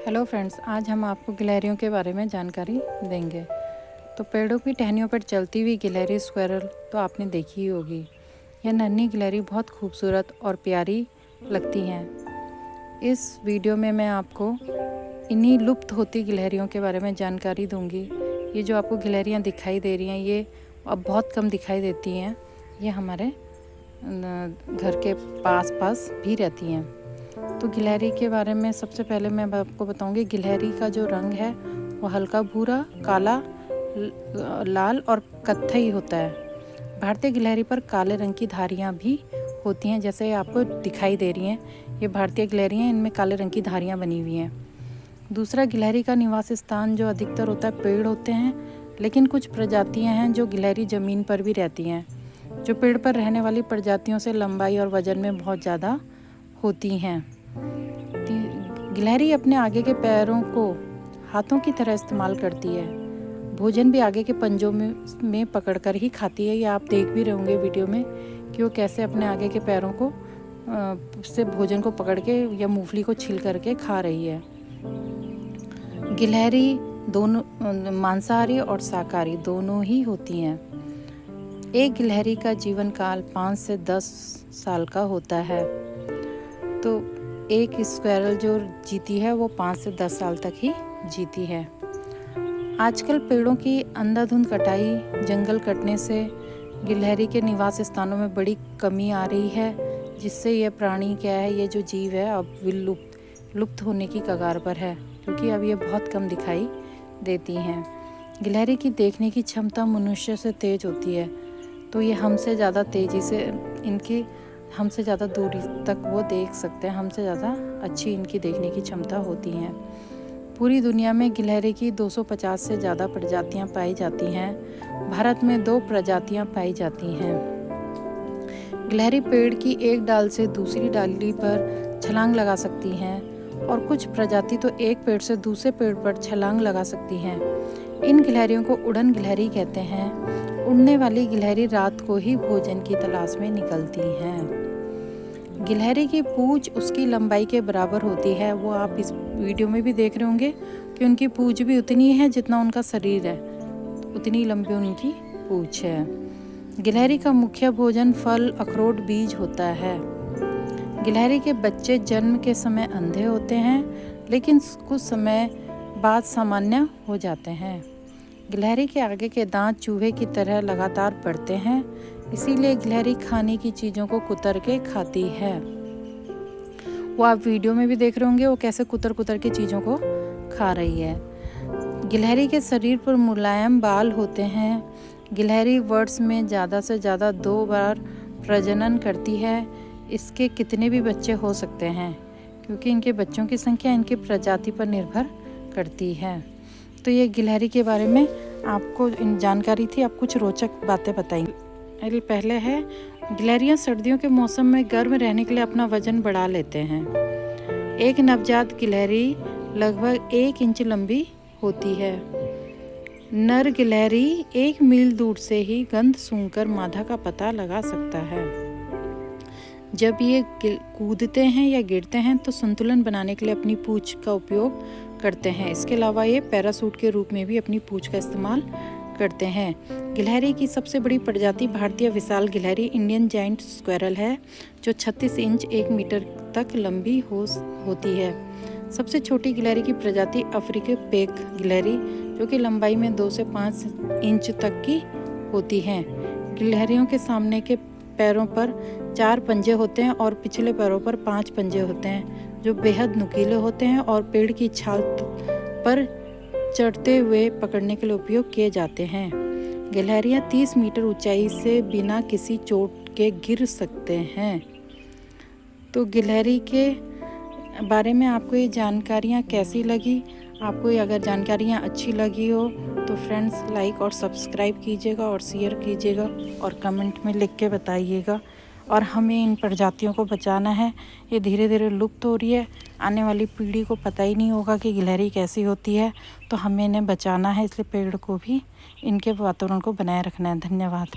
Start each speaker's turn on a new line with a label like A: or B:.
A: Hello friends, आज हम आपको गिलहरियों के बारे में जानकारी देंगे। तो पेड़ों की टहनियों पर चलती हुई गिलहरी स्क्वायरल तो आपने देखी ही होगी। यह नन्ही गिलहरी बहुत खूबसूरत और प्यारी लगती हैं। इस वीडियो में मैं आपको इन्हीं लुप्त होती गिलहरियों के बारे में जानकारी दूंगी। ये जो आपको गिलहरियाँ दिखाई दे रही हैं, ये अब बहुत कम दिखाई देती हैं। ये हमारे घर के पास भी रहती हैं। तो गिलहरी के बारे में सबसे पहले मैं आपको बताऊंगी। गिलहरी का जो रंग है वो हल्का भूरा, काला, लाल और कत्थई होता है। भारतीय गिलहरी पर काले रंग की धारियां भी होती हैं, जैसे आपको दिखाई दे रही हैं। ये भारतीय गिलहरी हैं, इनमें काले रंग की धारियां बनी हुई हैं। दूसरा, गिलहरी का निवास स्थान जो अधिकतर होता है पेड़ होते हैं, लेकिन कुछ प्रजातियां हैं जो गिलहरी ज़मीन पर भी रहती हैं। जो पेड़ पर रहने वाली प्रजातियों से लंबाई और वजन में बहुत ज़्यादा होती हैं। गिलहरी अपने आगे के पैरों को हाथों की तरह इस्तेमाल करती है। भोजन भी आगे के पंजों में पकड़कर ही खाती है। ये आप देख भी रहे होंगे वीडियो में कि वो कैसे अपने आगे के पैरों को से भोजन को पकड़ के या मूंगफली को छील करके खा रही है। गिलहरी दोनों मांसाहारी और शाकाहारी दोनों ही होती हैं। एक गिलहरी का जीवन काल 5 से 10 साल का होता है। तो एक स्क्वायरल जो जीती है वो 5 से 10 साल तक ही जीती है। आजकल पेड़ों की अंधाधुंध कटाई, जंगल कटने से गिलहरी के निवास स्थानों में बड़ी कमी आ रही है, जिससे यह प्राणी ये जो जीव है अब लुप्त होने की कगार पर है, क्योंकि अब ये बहुत कम दिखाई देती हैं। गिलहरी की देखने की क्षमता मनुष्य से तेज होती है, तो ये हमसे ज़्यादा तेज़ी से हमसे ज़्यादा दूरी तक वो देख सकते हैं। हमसे ज़्यादा अच्छी इनकी देखने की क्षमता होती हैं। पूरी दुनिया में गिलहरी की 250 से ज़्यादा प्रजातियां पाई जाती हैं। भारत में 2 प्रजातियां पाई जाती हैं। गिलहरी पेड़ की एक डाल से दूसरी डाली पर छलांग लगा सकती हैं, और कुछ प्रजाति तो एक पेड़ से दूसरे पेड़ पर छलांग लगा सकती हैं। इन गिलहरियों को उड़न गिलहरी कहते हैं। उड़ने वाली गिलहरी रात को ही भोजन की तलाश में निकलती हैं। गिलहरी की पूंछ उसकी लंबाई के बराबर होती है। वो आप इस वीडियो में भी देख रहे होंगे कि उनकी पूंछ भी उतनी है जितना उनका शरीर है, उतनी लंबी उनकी पूंछ है। गिलहरी का मुख्य भोजन फल, अखरोट, बीज होता है। गिलहरी के बच्चे जन्म के समय अंधे होते हैं, लेकिन कुछ समय बाद सामान्य हो जाते हैं। गिलहरी के आगे के दांत चूहे की तरह लगातार बढ़ते हैं, इसीलिए गिलहरी खाने की चीज़ों को कुतर के खाती है। वो आप वीडियो में भी देख रहे होंगे वो कैसे कुतर के चीज़ों को खा रही है। गिलहरी के शरीर पर मुलायम बाल होते हैं। गिलहरी वर्ष में ज़्यादा से ज़्यादा 2 बार प्रजनन करती है। इसके कितने भी बच्चे हो सकते हैं, क्योंकि इनके बच्चों की संख्या इनकी प्रजाति पर निर्भर करती है। तो ये गिलहरी के बारे में आपको जानकारी थी। आप कुछ रोचक बातें बताएंगे। पहले है, गिलहरियाँ सर्दियों के मौसम में गर्म रहने के लिए अपना वजन बढ़ा लेते हैं। एक नवजात गिलहरी लगभग 1 इंच लंबी होती है। नर गिलहरी 1 मील दूर से ही गंध सूंघकर मादा का पता लगा सकता है। जब ये कूदते हैं या गिरते हैं तो संतुलन बनाने के लिए अपनी पूंछ का उपयोग करते हैं। इसके अलावा ये पैराशूट के रूप में भी अपनी पूंछ का इस्तेमाल करते हैं। गिलहरी की सबसे बड़ी प्रजाति भारतीय विशाल गिलहरी इंडियन जायंट स्क्वायरल है, जो 36 इंच 1 मीटर तक लंबी होती है। सबसे छोटी गिलहरी की प्रजाति अफ्रीकी पेक गिलहरी, जो कि लंबाई में 2 से 5 इंच तक की होती है। गिलहरियों के सामने के पैरों पर 4 पंजे होते हैं और पिछले पैरों पर 5 पंजे होते हैं, जो बेहद नुकीले होते हैं और पेड़ की छाल पर चढ़ते हुए पकड़ने के लिए उपयोग किए जाते हैं। गिलहरियाँ 30 मीटर ऊंचाई से बिना किसी चोट के गिर सकते हैं। तो गिलहरी के बारे में आपको ये जानकारियाँ कैसी लगी? आपको ये अगर जानकारियाँ अच्छी लगी हो तो फ्रेंड्स लाइक और सब्सक्राइब कीजिएगा और शेयर कीजिएगा और कमेंट में लिख के बताइएगा। और हमें इन प्रजातियों को बचाना है। ये धीरे धीरे लुप्त हो रही है। आने वाली पीढ़ी को पता ही नहीं होगा कि गिलहरी कैसी होती है, तो हमें इन्हें बचाना है। इसलिए पेड़ को भी इनके वातावरण को बनाए रखना है। धन्यवाद।